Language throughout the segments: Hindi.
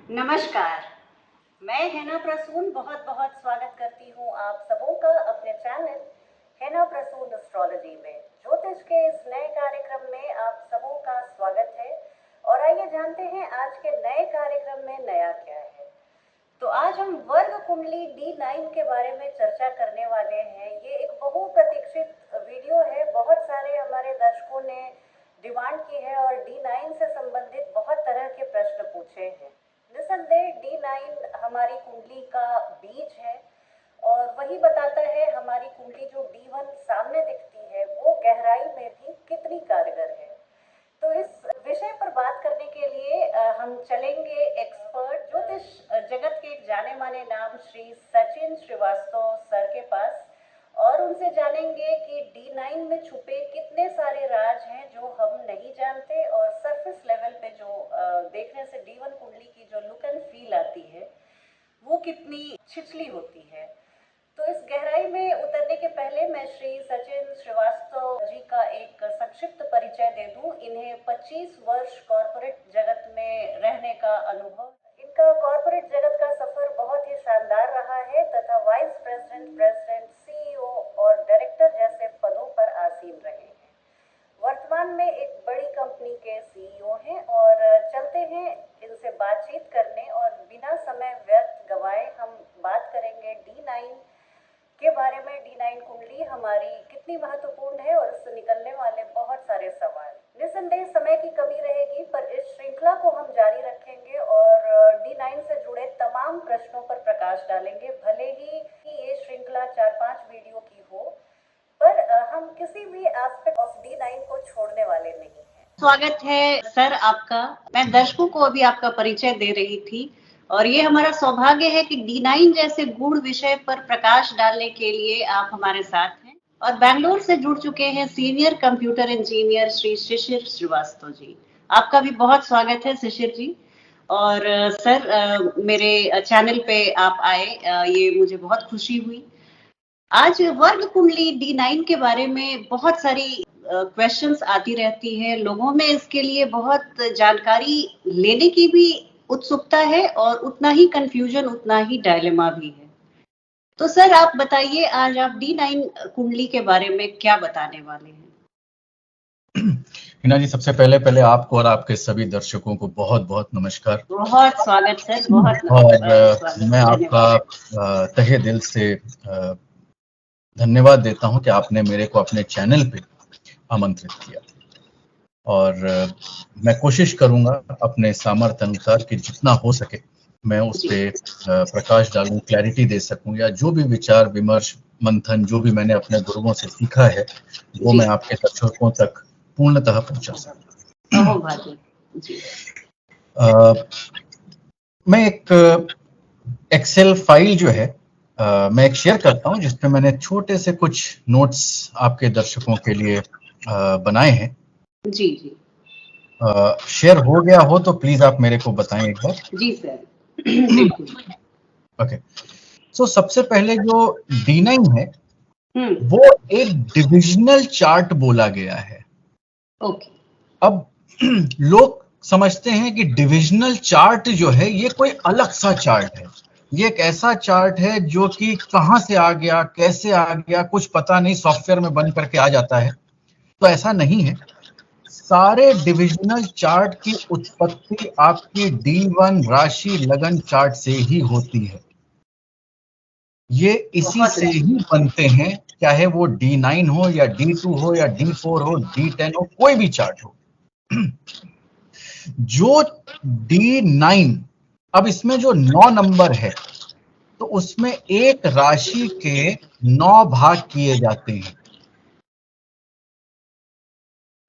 नमस्कार। मैं हैना प्रसून बहुत बहुत स्वागत करती हूँ आप सबों का अपने चैनल हैना प्रसून एस्ट्रोलॉजी में। ज्योतिष के इस नए कार्यक्रम में आप सबों का स्वागत है। और आइए जानते हैं आज के नए कार्यक्रम में नया क्या है। तो आज हम वर्ग कुंडली D9 के बारे में चर्चा करने वाले हैं। ये एक बहुप्रतीक्षित वीडियो है, बहुत सारे हमारे दर्शकों ने डिमांड की है और D9 से संबंधित बहुत तरह के प्रश्न पूछे हैं। निसंदेह D9 हमारी कुंडली का बीज है और वही बताता है हमारी कुंडली जो D1 सामने दिखती है वो गहराई में भी कितनी कारगर है। तो इस विषय पर बात करने के लिए हम चलेंगे एक्सपर्ट ज्योतिष जगत के एक जाने माने नाम श्री सचिन श्रीवास्तव सर के पास और उनसे जानेंगे कि D9 में छुपे कितने सारे राज हैं जो हम नहीं जानते और सरफेस लेवल पे जो देखने से D1 कुंडली की जो लुक एंड फील आती है वो कितनी छिछली होती है। तो इस गहराई में उतरने के पहले मैं श्री सचिन श्रीवास्तव जी का एक संक्षिप्त परिचय दे दूं। इन्हें 25 वर्ष कॉरपोरेट जगत में रहने का अनुभव। इनका कॉरपोरेट जगत का सफर बहुत ही शानदार रहा है तथा वाइस प्रेसिडेंट, प्रेसिडेंट, सीईओ और डायरेक्टर जैसे पदों पर आसीन रहे हैं। वर्तमान में एक बड़ी कंपनी के सीईओ हैं और चलते हैं इनसे बातचीत करने और बिना समय व्यर्थ गवाए हम बात करेंगे D9 के बारे में। D9 कुंडली हमारी कितनी महत्वपूर्ण है और उससे निकलने वाले बहुत सारे सवाल। निसंदेह समय की कमी रहेगी पर इस श्रृंखला को हम जारी रखेंगे और D9 से जुड़े तमाम प्रश्नों पर प्रकाश डालेंगे। भले ही ये श्रृंखला 4-5 वीडियो की हो पर हम किसी भी एस्पेक्ट ऑफ D9 को छोड़ने वाले नहीं हैं। स्वागत है सर आपका। मैं दर्शकों को अभी आपका परिचय दे रही थी और ये हमारा सौभाग्य है कि D9 जैसे गूढ़ विषय पर प्रकाश डालने के लिए आप हमारे साथ हैं। और बैंगलोर से जुड़ चुके हैं सीनियर कंप्यूटर इंजीनियर श्री शिशिर श्रीवास्तव जी। आपका भी बहुत स्वागत है शिशिर जी। और सर मेरे चैनल पे आप आए, ये मुझे बहुत खुशी हुई। आज वर्ग कुंडली D9 के बारे में बहुत सारी क्वेश्चंस आती रहती है। लोगों में इसके लिए बहुत जानकारी लेने की भी उत्सुकता है और उतना ही कंफ्यूजन, उतना ही डायलेमा भी है। तो सर आप बताइए आज आप D9 कुंडली के बारे में क्या बताने वाले हैं। हिना जी, सबसे पहले आपको और आपके सभी दर्शकों को बहुत बहुत नमस्कार। बहुत स्वागत सर, बहुत और मैं आपका तहे दिल से धन्यवाद देता हूं कि आपने मेरे को अपने चैनल पे आमंत्रित किया और मैं कोशिश करूंगा अपने सामर्थ्य अनुसार कि जितना हो सके मैं उस पे प्रकाश डालूं, क्लैरिटी दे सकूं या जो भी विचार विमर्श मंथन जो भी मैंने अपने गुरुओं से सीखा है वो मैं आपके दर्शकों तक पूर्णतः पहुंचा सकूं। मैं एक एक्सेल फाइल जो है मैं एक शेयर करता हूं जिसमें मैंने छोटे से कुछ नोट्स आपके दर्शकों के लिए बनाए हैं। जी जी। शेयर हो गया हो तो प्लीज आप मेरे को बताएं एक बार। जी सर, बिल्कुल। ओके, सो सबसे पहले जो D9 है वो एक डिविजनल चार्ट बोला गया है। ओके। अब लोग समझते हैं कि डिविजनल चार्ट जो है ये कोई अलग सा चार्ट है, ये एक ऐसा चार्ट है जो कि कहां से आ गया, कैसे आ गया, कुछ पता नहीं, सॉफ्टवेयर में बन करके आ जाता है। तो ऐसा नहीं है। सारे डिविजनल चार्ट की उत्पत्ति आपकी D1 राशि लगन चार्ट से ही होती है। ये इसी से ही बनते हैं, चाहे वो D9 हो या D2 हो या D4 हो, D10 हो, कोई भी चार्ट हो। जो D9, अब इसमें जो 9 नंबर है तो उसमें एक राशि के 9 भाग किए जाते हैं।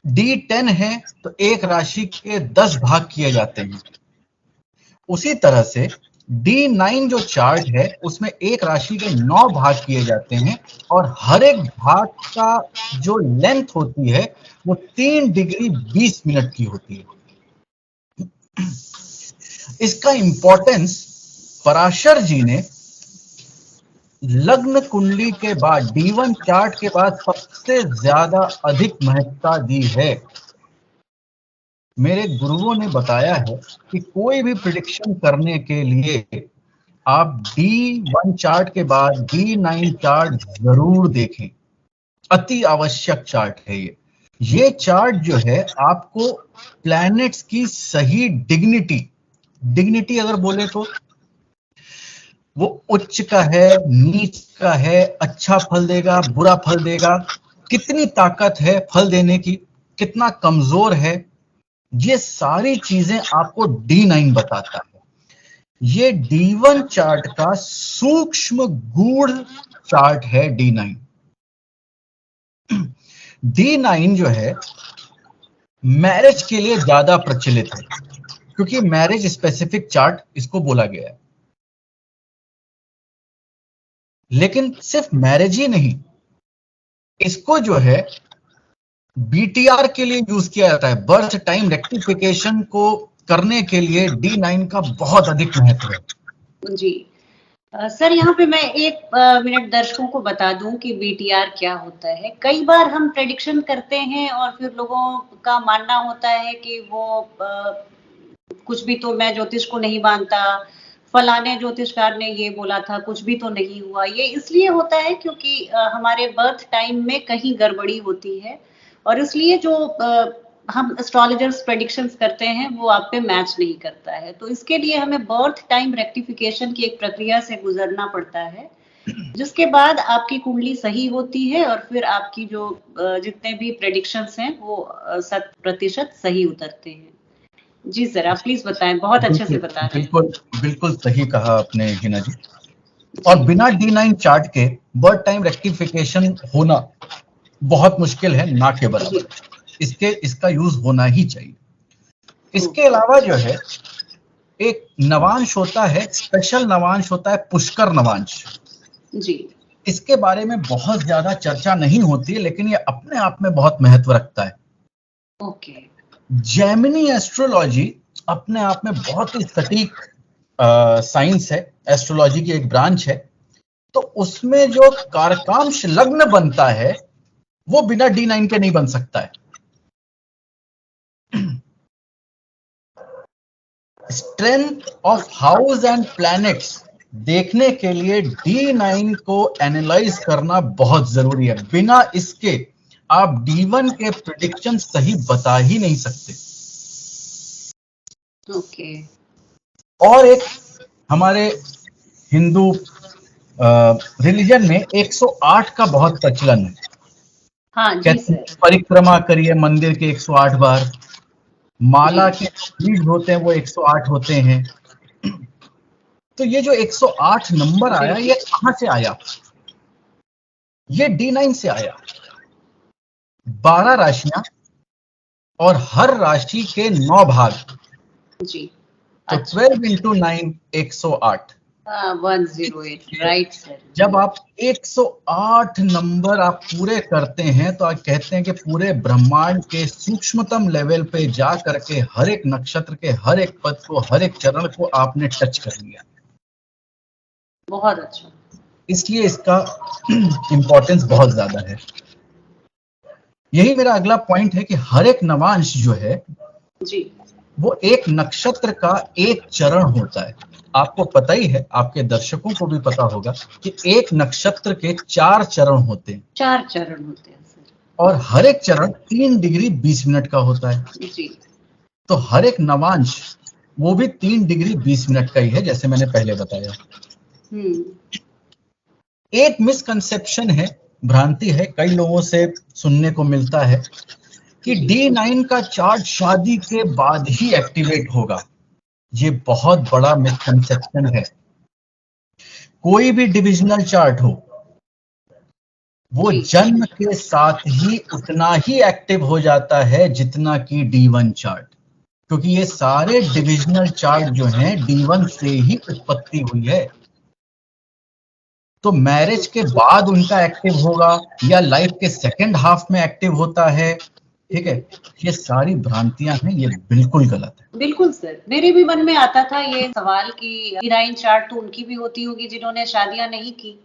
D10 है तो एक राशि के 10 भाग किए जाते हैं। उसी तरह से D9 जो चार्ट है उसमें एक राशि के 9 भाग किए जाते हैं और हर एक भाग का जो लेंथ होती है वो 3 डिग्री 20 मिनट की होती है। इसका इंपॉर्टेंस पराशर जी ने लग्न कुंडली के बाद D1 चार्ट के बाद सबसे ज्यादा अधिक महत्ता दी है। मेरे गुरुओं ने बताया है कि कोई भी प्रिडिक्शन करने के लिए आप D1 चार्ट के बाद D9 चार्ट जरूर देखें। अति आवश्यक चार्ट है ये चार्ट जो है आपको प्लैनेट्स की सही डिग्निटी अगर बोले तो वो उच्च का है, नीच का है, अच्छा फल देगा, बुरा फल देगा, कितनी ताकत है फल देने की, कितना कमजोर है, ये सारी चीजें आपको D9 बताता है। ये D1 चार्ट का सूक्ष्म गूढ़ चार्ट है D9। D9 जो है मैरिज के लिए ज्यादा प्रचलित है क्योंकि मैरिज स्पेसिफिक चार्ट इसको बोला गया है। लेकिन सिर्फ मैरिज ही नहीं, इसको जो है BTR के लिए यूज किया जाता है। बर्थ टाइम रेक्टिफिकेशन को करने के लिए D9 का बहुत अधिक महत्व है। जी सर, यहाँ पे मैं एक मिनट दर्शकों को बता दूं कि BTR क्या होता है। कई बार हम प्रेडिक्शन करते हैं और फिर लोगों का मानना होता है कि वो कुछ भी तो, मैं ज्योतिष को नहीं मानता, फलाने ज्योतिषकार ने ये बोला था, कुछ भी तो नहीं हुआ। ये इसलिए होता है क्योंकि हमारे बर्थ टाइम में कहीं गड़बड़ी होती है और इसलिए जो हम एस्ट्रोलॉजर्स प्रेडिक्शंस करते हैं वो आप पे मैच नहीं करता है। तो इसके लिए हमें बर्थ टाइम रेक्टिफिकेशन की एक प्रक्रिया से गुजरना पड़ता है, जिसके बाद आपकी कुंडली सही होती है और फिर आपकी जो जितने भी प्रेडिक्शंस हैं वो 100% सही उतरते हैं। जी सर, आप प्लीज बताएं, बहुत अच्छे से बता रहे हैं। बिल्कुल सही कहा आपने हिना जी। और बिना D9 चार्ट के बर्थ टाइम रेक्टिफिकेशन होना बहुत मुश्किल है, ना के बराबर। इसका यूज होना ही चाहिए। इसके अलावा जो है एक नवांश होता है, स्पेशल नवांश होता है, पुष्कर नवांश जी। इसके बारे में बहुत ज्यादा चर्चा नहीं होती है, लेकिन ये अपने आप में बहुत महत्व रखता है। ओके। जेमिनी एस्ट्रोलॉजी अपने आप में बहुत ही सटीक साइंस है, एस्ट्रोलॉजी की एक ब्रांच है। तो उसमें जो कारकांश लग्न बनता है वो बिना D9 के नहीं बन सकता है। Strength of house and planets देखने के लिए D9 को एनालाइज करना बहुत जरूरी है। बिना इसके आप D1 के प्रेडिक्शन सही बता ही नहीं सकते। ओके। और एक हमारे हिंदू रिलीजन में 108 का बहुत प्रचलन है। हाँ जी सर। परिक्रमा करिए मंदिर के 108 बार, माला के बीज होते हैं वो 108 होते हैं। तो ये जो 108 नंबर आया, ये कहां से आया? ये D9 से आया। 12 राशियां और हर राशि के 9 भाग। जी। तो 12 into 9 108। 108, right sir. जब आप 108 नंबर आप पूरे करते हैं तो आप कहते हैं कि पूरे ब्रह्मांड के सूक्ष्मतम लेवल पे जा करके हर एक नक्षत्र के हर एक पद को, हर एक चरण को आपने टच कर लिया। बहुत अच्छा। इसलिए इसका इंपॉर्टेंस बहुत ज्यादा है। यही मेरा अगला पॉइंट है कि हर एक नवांश जो है जी, वो एक नक्षत्र का एक चरण होता है। आपको पता ही है, आपके दर्शकों को भी पता होगा कि एक नक्षत्र के 4 चरण होते हैं। 4 चरण होते हैं सर। और हर एक चरण 3 डिग्री 20 मिनट का होता है। जी। तो हर एक नवांश वो भी 3 डिग्री 20 मिनट का ही है, जैसे मैंने पहले बताया। एक मिसकंसेप्शन है, भ्रांति है, कई लोगों से सुनने को मिलता है कि D9 का चार्ट शादी के बाद ही एक्टिवेट होगा। ये बहुत बड़ा मिसकंसेप्शन है। कोई भी डिविजनल चार्ट हो, वो जन्म के साथ ही उतना ही एक्टिव हो जाता है जितना कि D1 चार्ट, क्योंकि ये सारे डिविजनल चार्ट जो हैं D1 से ही उत्पत्ति हुई है। तो मैरिज के बाद उनका एक्टिव होगा या लाइफ के सेकंड हाफ में एक्टिव होता है, ठीक है, ये सारी भ्रांतियां हैं, ये बिल्कुल गलत है। बिल्कुल सर, मेरे भी मन में आता था ये सवाल कि D9 चार्ट तो उनकी भी होती होगी जिन्होंने शादियां नहीं की।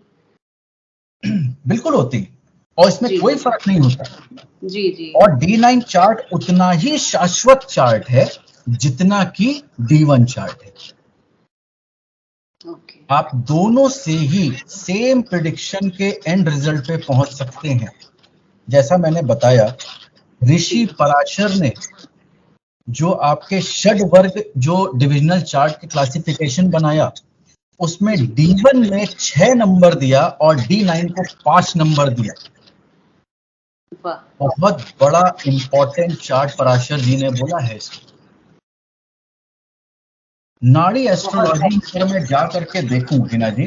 बिल्कुल होती, और इसमें जी कोई फर्क नहीं होता। जी जी। और D9 चार्ट उतना ही शाश्वत चार्ट है जितना कि D1 चार्ट है। ओके। आप दोनों से ही सेम प्रिडिक्शन के एंड रिजल्ट पे पहुंच सकते हैं। जैसा मैंने बताया, ऋषि पराशर ने जो आपके षड वर्ग जो डिविजनल चार्ट के क्लासिफिकेशन बनाया, उसमें D1 में 6 नंबर दिया और D9 को 5 नंबर दिया। वाह। बहुत बड़ा इंपॉर्टेंट चार्ट पराशर जी ने बोला है इसको। नाड़ी एस्ट्रोलॉजी पर मैं जा करके देखूं हिना जी,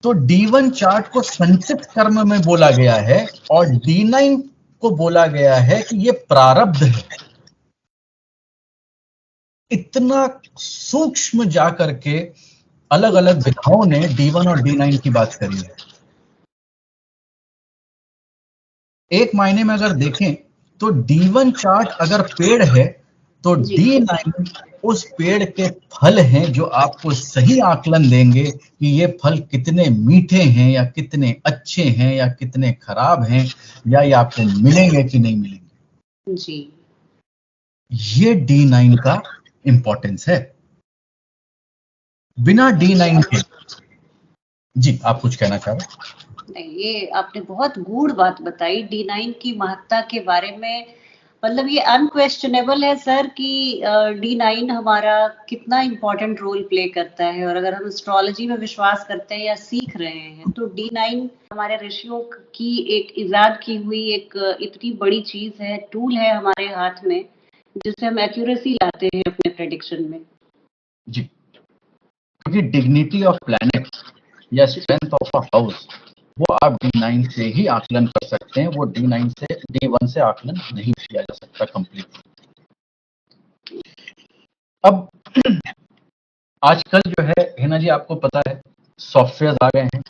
तो D1 चार्ट को संचित कर्म में बोला गया है और D9 को बोला गया है कि ये प्रारब्ध है। इतना सूक्ष्म जा करके अलग अलग विधाओं ने D1 और D9 की बात करी है। एक मायने में अगर देखें तो D1 चार्ट अगर पेड़ है तो D9 उस पेड़ के फल हैं जो आपको सही आकलन देंगे कि ये फल कितने मीठे हैं या कितने अच्छे हैं या कितने खराब हैं या ये आपको मिलेंगे कि नहीं मिलेंगे। जी। ये D9 का इंपॉर्टेंस है। बिना D9 के, जी आप कुछ कहना चाह रहे? नहीं, ये आपने बहुत गूढ़ बात बताई D9 की महत्ता के बारे में। मतलब ये अनक्वेश्चनेबल है सर कि D9 हमारा कितना इम्पोर्टेंट रोल प्ले करता है, और अगर हम एस्ट्रोलॉजी में विश्वास करते हैं या सीख रहे हैं तो D9 हमारे ऋषियों की एक इजाद की हुई एक इतनी बड़ी चीज है, टूल है हमारे हाथ में, जिससे हम एक्यूरेसी लाते हैं अपने प्रेडिक्शन में। जी, क्योंकि डिग्निटी ऑफ प्लैनेट या स्ट्रेंथ ऑफ अ हाउस वो आप D9 से ही आकलन कर सकते हैं। वो D1 से आकलन नहीं किया जा सकता कंप्लीट। अब आजकल जो है हिना जी, आपको पता है सॉफ्टवेयर आ गए हैं।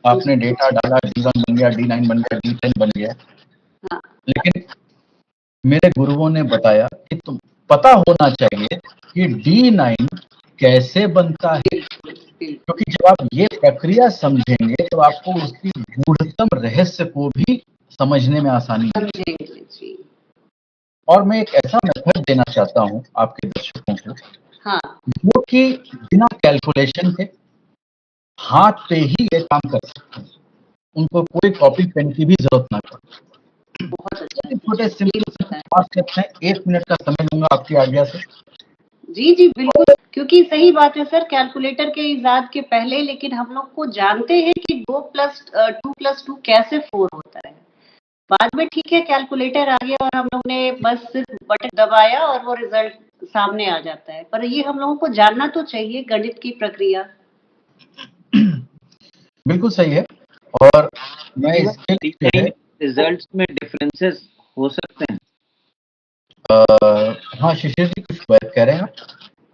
आपने डेटा डाला, D1 बन गया, D9 बन गया, D10 बन गया। लेकिन मेरे गुरुओं ने बताया कि तुम पता होना चाहिए कि D9 कैसे बनता है, क्योंकि जब आप ये प्रक्रिया समझेंगे तो आपको उसकी गूढ़तम रहस्य को भी समझने में आसानी होगी। और मैं एक ऐसा मेथड देना चाहता हूं आपके दर्शकों को, जो कि बिना कैलकुलेशन के हाथ पे ही ये काम कर सकते हैं। उनको कोई कॉपी पेन की भी जरूरत ना पड़े। छोटे सिंपल 5 स्टेप्स हैं। 1 मिनट का समय लूंगा आपकी आज्ञा से। जी जी बिल्कुल, क्योंकि सही बात है सर, कैलकुलेटर के इजाद के पहले लेकिन हम लोग को जानते हैं कि 2+2 कैसे 4 होता है। बाद में ठीक है कैलकुलेटर आ गया और हम लोग ने बस सिर्फ बटन दबाया और वो रिजल्ट सामने आ जाता है, पर ये हम लोगों को जानना तो चाहिए गणित की प्रक्रिया। बिल्कुल सही है। और मैं इसके रिजल्ट्स में डिफरेंसेस हो सकते हैं। हाँ शिशिर जी कुछ बात कह रहे हैं आप?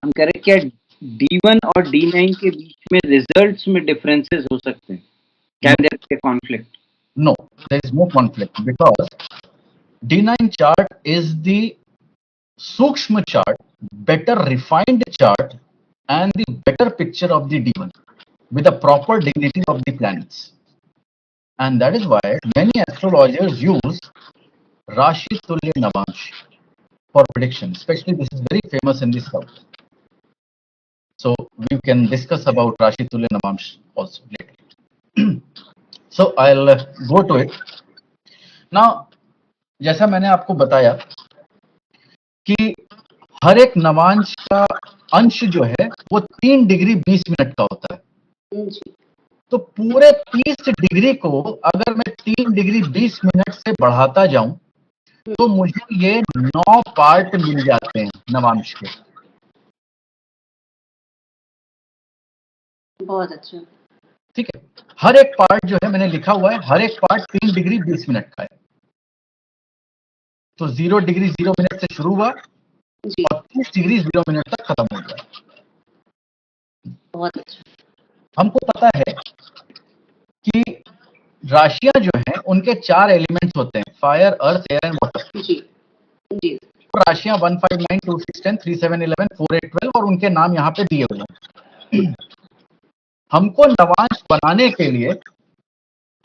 हम कह रहे हैं क्या D1 और D9 के बीच में रिजल्ट्स में डिफरेंसेस हो सकते हैं? क्या there is a conflict? No, there is no conflict because D9 chart is the Sukshma chart, better refined chart and the better picture of the D1 with a proper dignity of the planets. And that is why many astrologers use Rashi Tulya Navamsh for prediction. Especially this is very famous in the south. So we can discuss about Rashi Tulya Navamsh also later. So I'll go to it. Now, जैसा मैंने आपको बताया कि हर एक नवांश का अंश जो है वो 3 डिग्री 20 मिनट का होता है। तो पूरे 30 डिग्री को अगर मैं 3 डिग्री 20 मिनट से बढ़ाता जाऊं तो मुझे ये 9 पार्ट मिल जाते हैं नवांश के। बहुत अच्छा, ठीक है। हर एक पार्ट जो है मैंने लिखा हुआ है, हर एक पार्ट 3 डिग्री 20 मिनट का है। तो 0 डिग्री 0 मिनट से शुरू हुआ और 30 डिग्री 0 मिनट तक खत्म हो गया। बहुत अच्छा। हमको पता है कि राशियां जो हैं उनके 4 एलिमेंट्स होते हैं, fire, earth, air and water. जी जी। राशियां 1, 5, 9, 2, 6, 10, 3, 7, 11, 4, 8, 12 और उनके नाम यहाँ पे दिए हुए हैं। हमको नवांश बनाने के लिए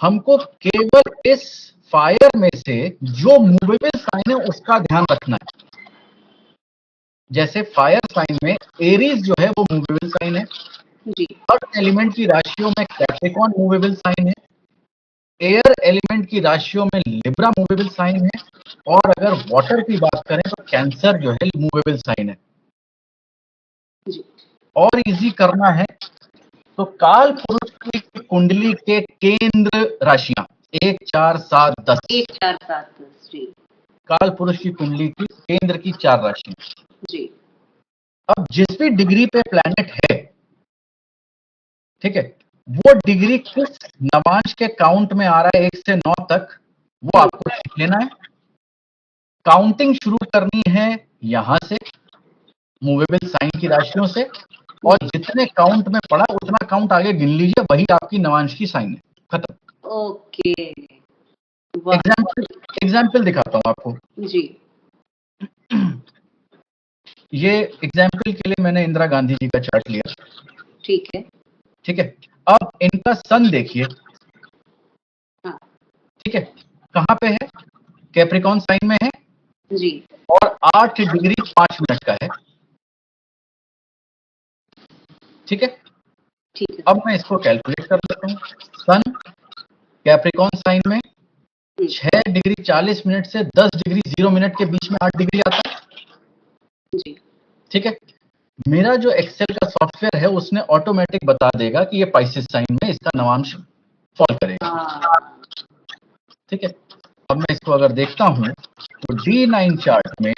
हमको केवल इस फायर में से जो मूवेबल साइन है उसका ध्यान रखना है। जैसे फायर साइन में एरीज जो है वो मूवेबल साइन है, जी अर्थ एलिमेंट की राशियों में कैप्रिकॉर्न मूवेबल साइन है, एयर एलिमेंट की राशियों में लिब्रा मूवेबल साइन है, और अगर वाटर की बात करें तो कैंसर जो है मूवेबल साइन है। जी और इजी करना है तो काल पुरुष की कुंडली के केंद्र राशियां 1, 4, 7, 10, 1, 4, 7, 10 जी काल पुरुष की कुंडली की केंद्र की 4 राशियां। जी अब जिस भी डिग्री पे प्लैनेट है, ठीक है, वो डिग्री किस नवांश के काउंट में आ रहा है 1 से 9 तक, वो आपको सीख लेना है। काउंटिंग शुरू करनी है यहां से, मूवेबल साइन की राशियों से, और जितने काउंट में पड़ा उतना काउंट आगे गिन लीजिए, वही आपकी नवांश की साइन है। खत्म। ओके वाह एग्जाम्पल दिखाता हूं आपको। जी ये एग्जाम्पल के लिए मैंने इंदिरा गांधी जी का चार्ट लिया, ठीक है ठीक है। अब इनका सन देखिए, हाँ ठीक है, कहां पे है, कैप्रिकॉर्न साइन में है, जी और 8 डिग्री 5 मिनट का है, ठीक है। ठीक है अब मैं इसको कैलकुलेट कर लेता हूं। सन कैप्रिकॉर्न साइन में 6 डिग्री 40 मिनट से 10 डिग्री 0 मिनट के बीच में 8 डिग्री आता है, जी ठीक है। मेरा जो एक्सेल का सॉफ्टवेयर है उसने ऑटोमेटिक बता देगा कि ये पाइसेस साइन में इसका नवांश फॉल करेगा, हाँ ठीक है। अब मैं इसको अगर देखता हूं तो D9 चार्ट में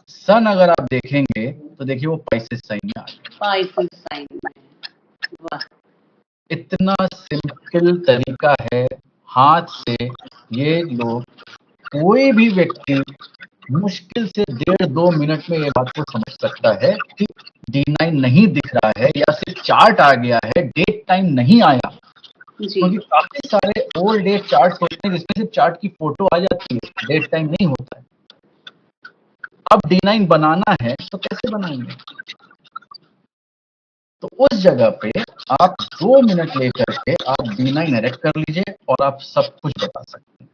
सन अगर आप देखेंगे तो देखिए वो पाइसेस साइन में आ गया। पाइसेस साइन में वाह इतना सिंपल तरीका है, हाथ से ये लोग, कोई भी व्यक्ति मुश्किल से 1.5-2 मिनट में ये बात को समझ सकता है कि D9 नहीं दिख रहा है या सिर्फ चार्ट आ गया है, डेट टाइम नहीं आया, जी क्योंकि काफी सारे ओल्ड डेट चार्ट होते हैं जिसमें सिर्फ चार्ट की फोटो आ जाती है, डेट टाइम नहीं होता है। अब D9 बनाना है तो कैसे बनाएंगे, तो उस जगह पे आप 2 मिनट लेकर के आप D9 एडिट कर लीजिए और आप सब कुछ बता सकते हैं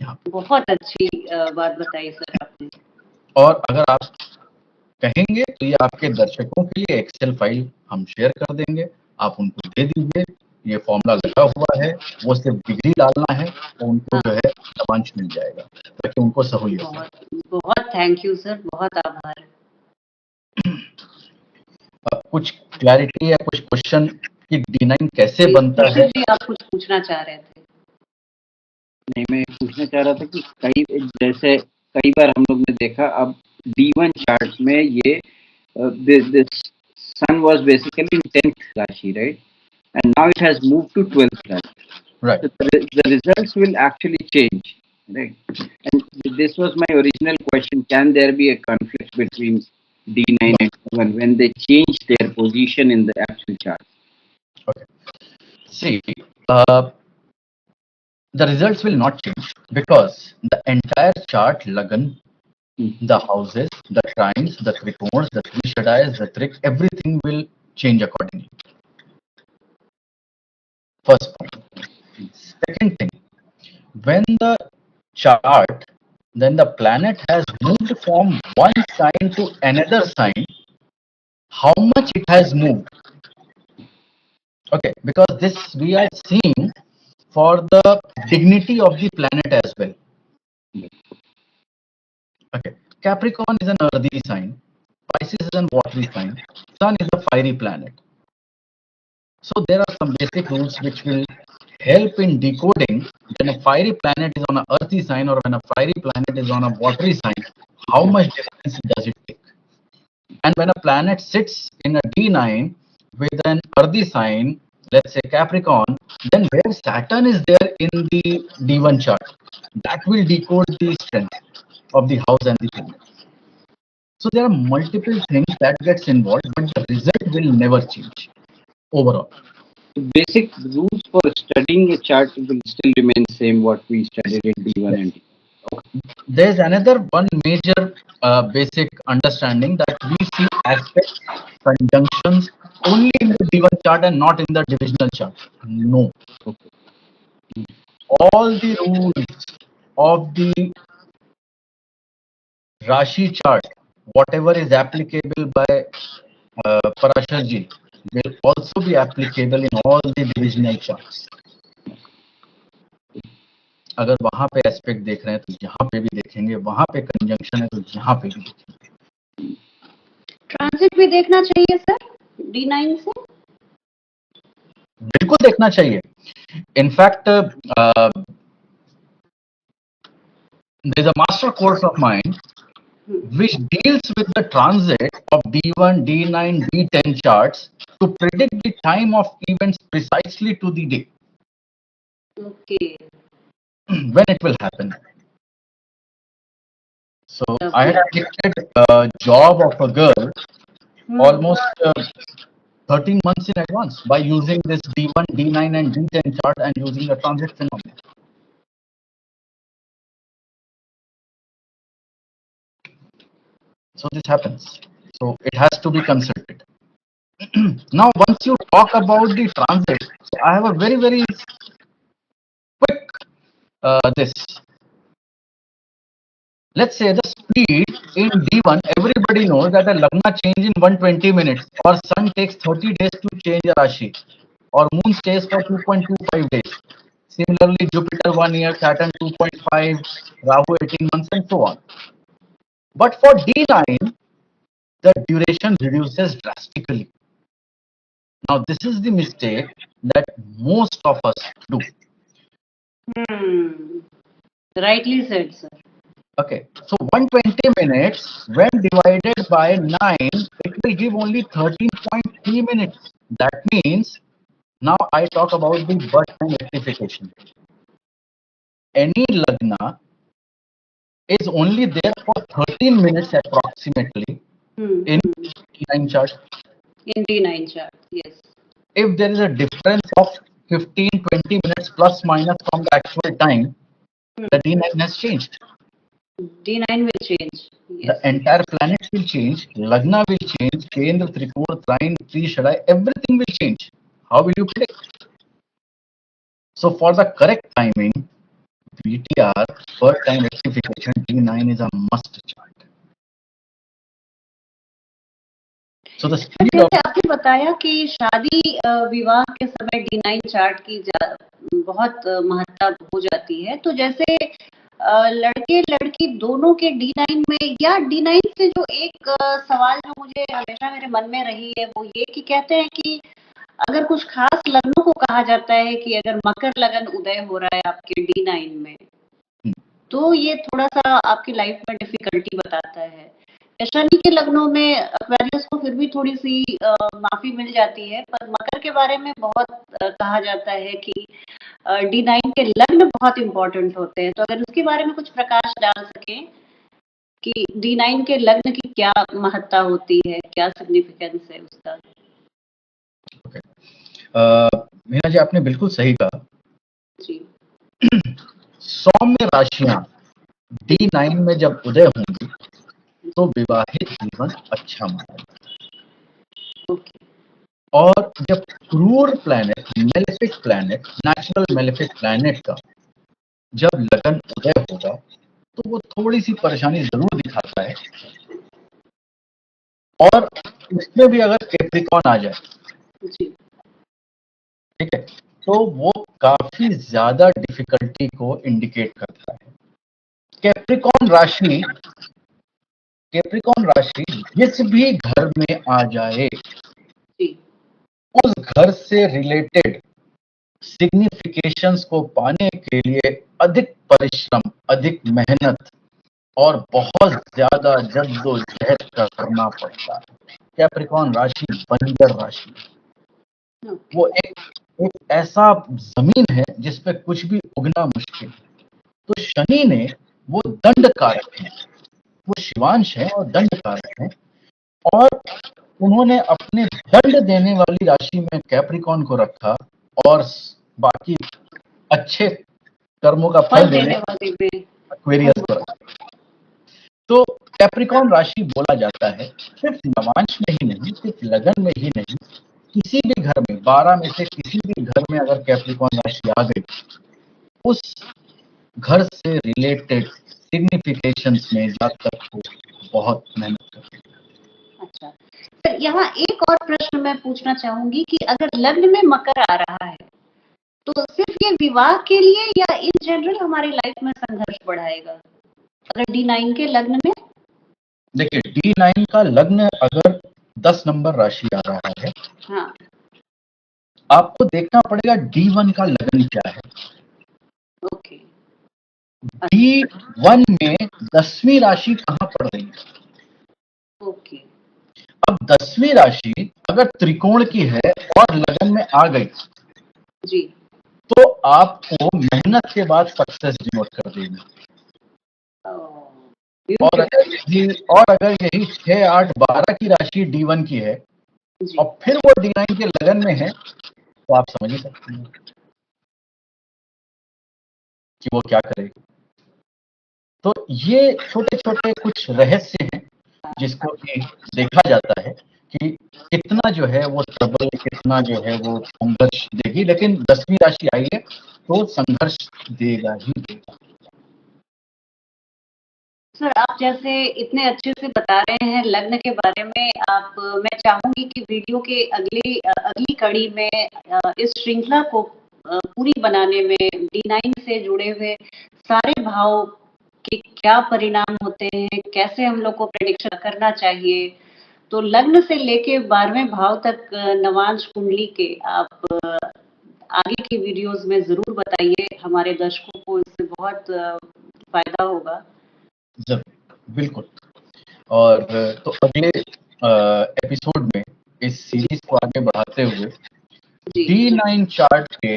यहाँ पे। बहुत अच्छी बात बताई सर आपने और अगर आप कहेंगे तो ये आपके दर्शकों के लिए एक्सेल फाइल हम शेयर कर देंगे, आप उनको दे दीजिए, ये फॉर्मूला लगा हुआ है, वो सिर्फ डिग्री डालना है तो उनको जो है नवांश मिल जाएगा, ताकि उनको सहूलियत हो। बहुत बहुत थैंक यू सर बहुत आभार कुछ क्लैरिटी या कुछ क्वेश्चन कि D9 कैसे बनता है? जी आप कुछ पूछना चाह रहे थे नहीं, मैं पूछना चाह रहा था कि कई बार हम लोग ने देखा, अब D1 चार्ट में ये this sun was basically in 10th rashi, right? And now it has moved to 12th rashi. Right. So the results will actually change, right? And this was my original question: can there be a conflict between D9 and D1 when they change their position in the actual chart? Okay. See, the results will not change because the entire chart, Lagan, the houses, the trines, the trikons, the trishadais, the trik, everything will change accordingly. First point. Second thing, when the chart, then the planet has moved from one sign to another sign, how much it has moved. Okay, because this we are seeing for the dignity of the planet as well. Okay, Capricorn is an earthy sign, Pisces is an watery sign, Sun is a fiery planet. So there are some basic rules which will help in decoding when a fiery planet is on an earthy sign or when a fiery planet is on a watery sign, how much difference does it take? And when a planet sits in a D9 with an earthy sign, let's say Capricorn, then where Saturn is there in the D1 chart, that will decode the strength of the house and the planet. So there are multiple things that gets involved, but the result will never change overall. The basic rules for studying a chart will still remain same what we studied in D1 and D2. There's another one major basic understanding that we see aspects, conjunctions only in the D1 chart and not in the divisional chart. No. Okay. all the rules of the Rashi chart, whatever is applicable by Parashar ji, will also be applicable in all the divisional charts. अगर वहां पे एस्पेक्ट देख रहे हैं तो यहाँ पे भी देखेंगे, वहां पे कंजंक्शन है तो यहाँ पे भी देखेंगे. ट्रांजिट भी देखना चाहिए सर D9 से? बिल्कुल देखना चाहिए. In fact there is a master course of mine which deals with the transit of D1, D9, D10 charts to predict the time of events precisely to the day Okay. when it will happen. So I had predicted a job of a girl almost 13 months in advance by using this D1, D9 and D10 chart and using the transit phenomenon. So this happens. So it has to be consulted. Now, once you talk about the transit, so I have a very, very quick this. Let's say the speed in D1, everybody knows that a Lagna change in 120 minutes, or Sun takes 30 days to change a Rashi, or Moon stays for 2.25 days. Similarly, Jupiter 1 year, Saturn 2.5, Rahu 18 months, and so on. But for D9, the duration reduces drastically. Now, this is the mistake that most of us do. Rightly said, sir. Okay, so 120 minutes when divided by 9, it will give only 13.3 minutes. That means, now I talk about the birth time rectification. Any Lagna is only there for 13 minutes approximately in D9 chart. In D9 chart, yes. If there is a difference of 15-20 minutes plus minus from the actual time, the D9 has changed. D9 will change. Yes. The entire planet will change, Lagna will change, Kendra, Trikona, Trine, Trishadai, everything will change. How will you predict? So for the correct timing, BTR, birth time rectification, D9 is a must chart. So the speed of... जैसे आपने बताया कि शादी विवाह के समय D9 चार्ट की बहुत महत्ता हो जाती है, तो जैसे लड़के लड़की दोनों के D9 में, या D9 से जो एक सवाल जो मुझे हमेशा मेरे मन में रही है वो ये कि कहते हैं कि अगर कुछ खास लग्नों को कहा जाता है कि अगर मकर लगन उदय हो रहा है आपके D9 में, तो ये थोड़ा सा आपकी लाइफ में डिफिकल्टी बताता है. शनि के लग्नों में एक्वेरियस को फिर भी थोड़ी सी माफी मिल जाती है, पर मकर के बारे में बहुत कहा जाता है कि D9 के लग्न बहुत इंपॉर्टेंट होते हैं. तो अगर उसके बारे में कुछ प्रकाश डाल सकें कि D9 के लग्न की क्या महत्ता होती है, क्या सिग्निफिकेंस है उसका. मीना जी, आपने बिल्कुल सही कहा जी. सौम्य राशियां D9 में जब उदय होंगी तो विवाहित जीवन अच्छा माना जाता है. और जब क्रूर planet, malefic planet, natural malefic planet का जब लगन उदय होगा तो वो थोड़ी सी परेशानी जरूर दिखाता है. और उसमें भी अगर कैप्रिकॉन आ जाए, ठीक है, तो वो काफी ज्यादा डिफिकल्टी को इंडिकेट करता है. कैप्रिकॉन राशि जिस भी घर में आ जाए, उस घर से रिलेटेड सिग्निफिकेशंस को पाने के लिए अधिक परिश्रम, अधिक मेहनत और बहुत ज्यादा जद्दोजहद करना पड़ता है. कैप्रिकॉन राशि बंजर राशि, वो एक ऐसा जमीन है जिसपे कुछ भी उगना मुश्किल है. तो शनि ने, वो दंड कारक है, वो शिवांश है और दंड कारक है, और उन्होंने अपने दंड देने वाली राशि में कैप्रिकॉन को रखा और बाकी अच्छे कर्मों का फल देने वाले एक्वेरियस को रखा. तो कैप्रिकॉन राशि बोला जाता है सिर्फ नवांश में ही नहीं, सिर्फ लगन में ही नहीं, किसी भी घर में 12 में से किसी भी घर में अगर कैप्रिकॉन राशि आ गई उस घर से रिलेटेड सिग्निफिकेशंस में जब तक वो बहुत मेहनत करते हैं। अच्छा सर, यहाँ एक और प्रश्न मैं पूछना चाहूंगी कि अगर लग्न में मकर आ रहा है तो सिर्फ ये विवाह के लिए या इन जनरल हमारी लाइफ में संघर्ष बढ़ाएगा? अगर D9 के लग्न में, देखिए D9 का लग्न अगर 10 नंबर राशि आ रहा है, हाँ आपको देखना पड़ेगा D1 का लग्न क्या है। ओके, D1 में 10वीं राशि कहाँ पड़ रही है। ओके अब 10वीं राशि अगर त्रिकोण की है और लगन में आ गई जी, तो आपको मेहनत के बाद सक्सेस डिनोट कर देगी। और अगर यही 6, 8, 12 की राशि D1 की है जी, और फिर वो D9 के लगन में है तो आप समझ ही सकते हैं कि वो क्या करेगी। तो ये छोटे छोटे कुछ रहस्य हैं जिसको कि देखा जाता है कि कितना जो है वो ट्रबल, कितना जो है वो संघर्ष देगी, लेकिन 10वीं राशि आई है तो संघर्ष देगा ही देगा। सर आप जैसे इतने अच्छे से बता रहे हैं लग्न के बारे में, मैं चाहूंगी कि वीडियो के अगली कड़ी में इस श्रृंखला को पूरी बनाने में D9 से जुड़े हुए सारे भाव के क्या परिणाम होते हैं, कैसे हम लोग को प्रेडिक्शन करना चाहिए, तो लग्न से लेके 12वें भाव तक नवांश कुंडली के आप आगे की वीडियोस में जरूर बताइए। हमारे दर्शकों को इससे बहुत फायदा होगा। जब बिल्कुल। और तो अगले एपिसोड में इस सीरीज को आगे बढ़ाते हुए D9 चार्ट के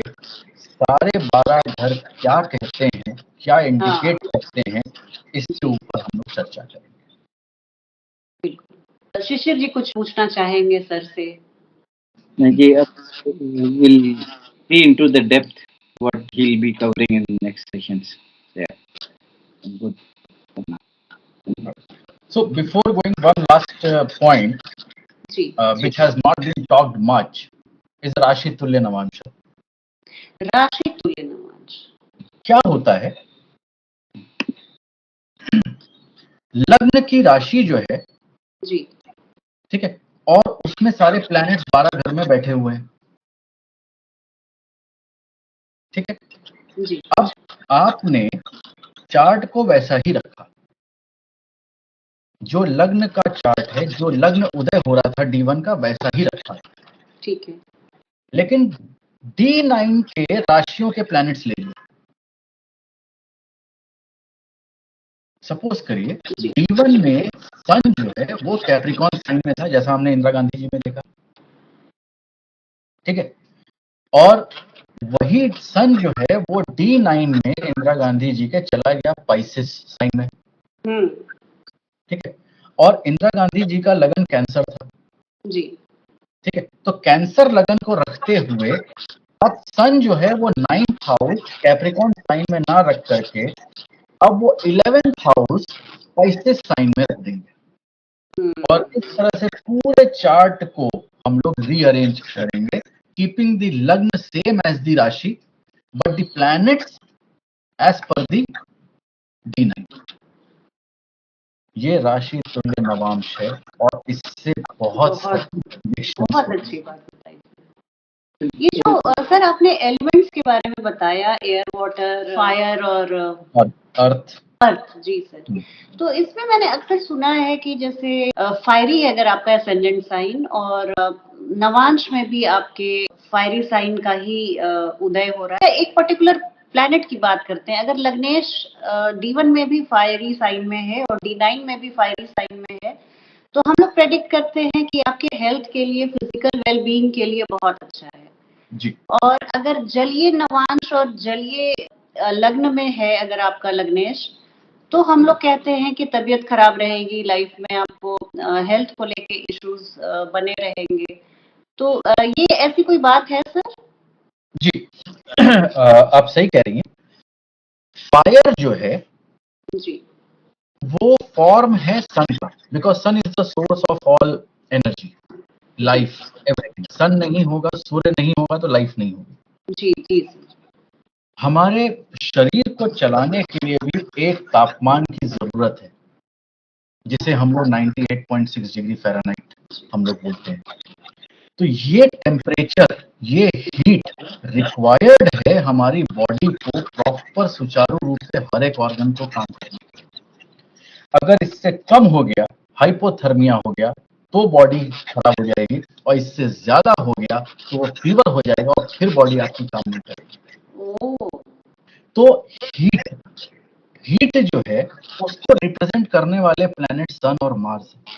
सारे 12 घर क्या कहते हैं, क्या इंडिकेट करते हैं, इसके ऊपर हम लोग चर्चा करेंगे। बिल्कुल। शिशिर जी कुछ पूछना चाहेंगे सर से? जी, we'll see into the depth what he'll be covering in the next sessions. Yeah, good. So before going, one last point which has not been talked much is राशि तुल्य नवांश। राशि तुल्य नवांश क्या होता है? लग्न की राशि जो है जी, ठीक है, और उसमें सारे प्लैनेट्स 12 घर में बैठे हुए हैं, ठीक है जी। अब आपने चार्ट को वैसा ही रखा, जो लग्न का चार्ट है, जो लग्न उदय हो रहा था D1 का वैसा ही रखा, ठीक है, लेकिन D9 के राशियों के प्लैनेट्स ले लिए। सपोज करिए D1 में सन जो है वो कैप्रिकॉर्न साइन में था, जैसा हमने इंदिरा गांधी जी में देखा, ठीक है, और वही सन जो है वो D9 में इंदिरा गांधी जी के चला गया पाइसेस साइन में, ठीक है, और इंदिरा गांधी जी का लगन कैंसर था जी, ठीक है, तो कैंसर लगन को रखते हुए अब सन जो है वो 9th हाउस कैप्रिकॉर्न साइन में ना रख करके अब वो 11th हाउस पाइसेस साइन में रख देंगे, और इस तरह से पूरे चार्ट को हम लोग रीअरेंज करेंगे, keeping the lagna same as the rashi but the planets as per the D9। ये राशि तुल्य नवांश है और इससे बहुत अच्छी बात बताई। ये जो सर आपने एलिमेंट्स के बारे में बताया, एयर, वाटर, फायर और अर्थ, जी सर, तो इसमें मैंने अक्सर सुना है कि जैसे फायरी अगर आपका एसेंडेंट साइन और नवांश में भी आपके फायरी साइन का ही उदय हो रहा है, एक पर्टिकुलर प्लैनेट की बात करते हैं, अगर लग्नेश D1 में भी फायरी साइन में है और D9 में भी फायरी साइन में है, तो हम लोग प्रेडिक्ट करते हैं कि आपके हेल्थ के लिए, फिजिकल वेलबींग के लिए बहुत अच्छा है जी। और अगर जलीय नवांश और जलीय लग्न में है अगर आपका लग्नेश, तो हम लोग कहते हैं कि तबीयत खराब रहेगी, लाइफ में आपको हेल्थ को लेके इश्यूज बने रहेंगे, तो ये ऐसी कोई बात है सर? जी आप सही कह रही हैं। फायर जो है जी, वो फॉर्म है सन का, because sun is the source of all energy, life, everything. Sun नहीं होगा, सूर्य नहीं होगा तो लाइफ नहीं होगी। जी जी। हमारे शरीर को चलाने के लिए भी एक तापमान की जरूरत है, जिसे हम लोग 98.6 डिग्री फ़ारेनहाइट हम लोग बोलते हैं। तो ये टेम्परेचर, ये हीट रिक्वायर्ड है हमारी बॉडी को प्रॉपर सुचारू रूप से हर एक ऑर्गन को काम करने के लिए। अगर इससे कम हो गया, हाइपोथर्मिया हो गया, तो बॉडी खराब हो जाएगी, और इससे ज्यादा हो गया तो वो फीवर हो जाएगा और फिर बॉडी आपकी काम नहीं करेगी। ओह, तो हीट हीट जो है उसको रिप्रेजेंट करने वाले प्लैनेट सन और मार्स है।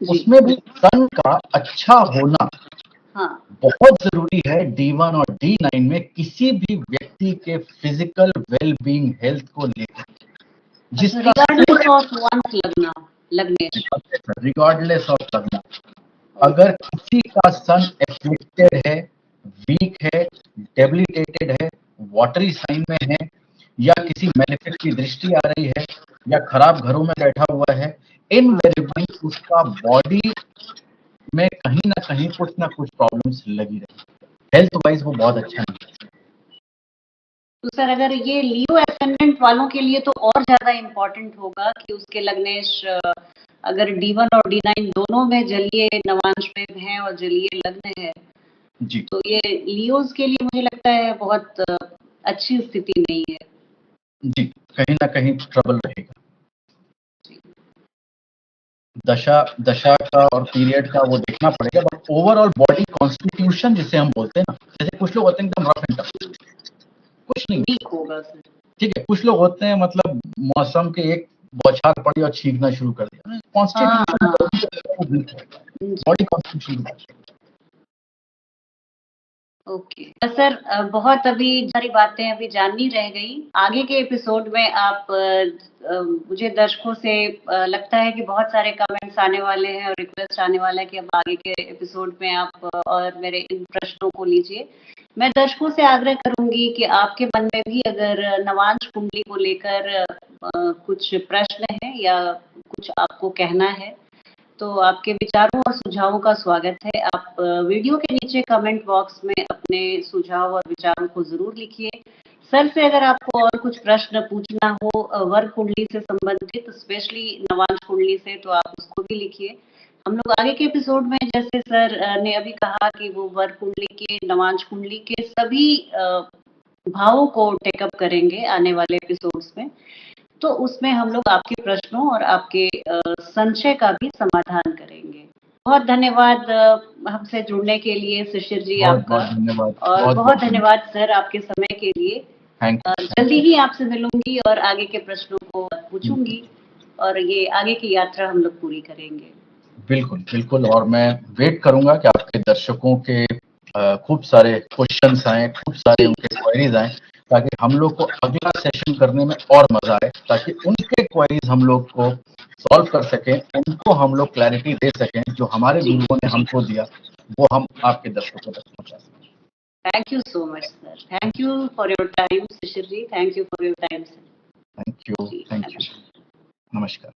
जी, उसमें भी सन का अच्छा होना हाँ, बहुत जरूरी है D1 और D9 में किसी भी व्यक्ति के फिजिकल वेल बीइंग हेल्थ को लेकर, अच्छा, जिसका रिगार्डलेस ऑफ वंस लगने। रिगार्डलेस ऑफ लगना, ओके, अगर किसी का सन एफ्लिक्टेड है, वीक है, डेबिलिटेटेड है, वाटरी साइन में है, या किसी मेलेफिक की दृष्टि आ रही है, या खराब घरों में बैठा हुआ है, इनवेरिएबली उसका बॉडी में कहीं ना कुछ प्रॉब्लम्स लगी रही, हेल्थ वाइज वो बहुत अच्छा नहीं है। तो सर अगर ये लियो एसेंडेंट वालों के लिए तो और ज्यादा इम्पोर्टेंट होगा कि उसके लग्नेश अगर D1 और D9 दोनों में जलीय नवांश में है और जलीय लग्न है, जी तो ये लियोज के लिए मुझे लगता है बहुत अच्छी स्थिति नहीं है। जी, कहीं ना कहीं ट्रबल रहेगा। दशा का और पीरियड का वो देखना पड़ेगा, बट ओवरऑल बॉडी कॉन्स्टिट्यूशन जिसे हम बोलते हैं ना, जैसे कुछ लोग होते हैं एकदम रफ एंड टफ, कुछ नहीं, वीक होगा सर। ठीक है, कुछ लोग होते हैं मतलब मौसम के एक बौछार पड़ी और छींकना शुरू कर दिया, हाँ, कॉन्स्टिट्यूशन हाँ, जी, बॉडी कॉन्स्टिट्यूशन। ओके सर, बहुत अभी सारी बातें अभी जाननी रह गई। आगे के एपिसोड में आप मुझे दर्शकों से लगता है कि बहुत सारे कमेंट्स आने वाले हैं और रिक्वेस्ट आने वाला है कि अब आगे के एपिसोड में आप और मेरे इन प्रश्नों को लीजिए। मैं दर्शकों से आग्रह करूंगी कि आपके मन में भी अगर नवांश कुंडली को लेकर कुछ प्रश्न है या कुछ आपको कहना है, तो आपके विचारों और सुझावों का स्वागत है। आप वीडियो के नीचे कमेंट बॉक्स में अपने सुझाव और विचारों को जरूर लिखिए। सर से अगर आपको और कुछ प्रश्न पूछना हो वर्ग कुंडली से संबंधित, स्पेशली नवांश कुंडली से, तो आप उसको भी लिखिए। हम लोग आगे के एपिसोड में, जैसे सर ने अभी कहा कि वो वर्ग कुंडली के, नवांश कुंडली के सभी भावों को टेकअप करेंगे आने वाले एपिसोड्स में, तो उसमें हम लोग आपके प्रश्नों और आपके संशय का भी समाधान करेंगे। बहुत धन्यवाद हमसे जुड़ने के लिए शिशिर जी, बहुत आपका। बहुत धन्यवाद, और बहुत धन्यवाद सर आपके समय के लिए। थैंक जल्दी ही आपसे मिलूंगी और आगे के प्रश्नों को पूछूंगी, और ये आगे की यात्रा हम लोग पूरी करेंगे। बिल्कुल बिल्कुल, और मैं वेट करूंगा कि आपके दर्शकों के खूब सारे क्वेश्चंस आए, खूब सारे उनके क्वेरीज आए, ताकि हम लोग को अगला सेशन करने में और मजा आए, ताकि उनके क्वेरीज हम लोग को सॉल्व कर सकें, उनको हम लोग क्लैरिटी दे सकें, जो हमारे गुरुओं ने हमको दिया वो हम आपके दर्शकों तक पहुंचा सकें। Thank you so much sir, thank you for your time Shishir ji, thank you for your time sir. Thank you, ji, thank you, नमस्कार।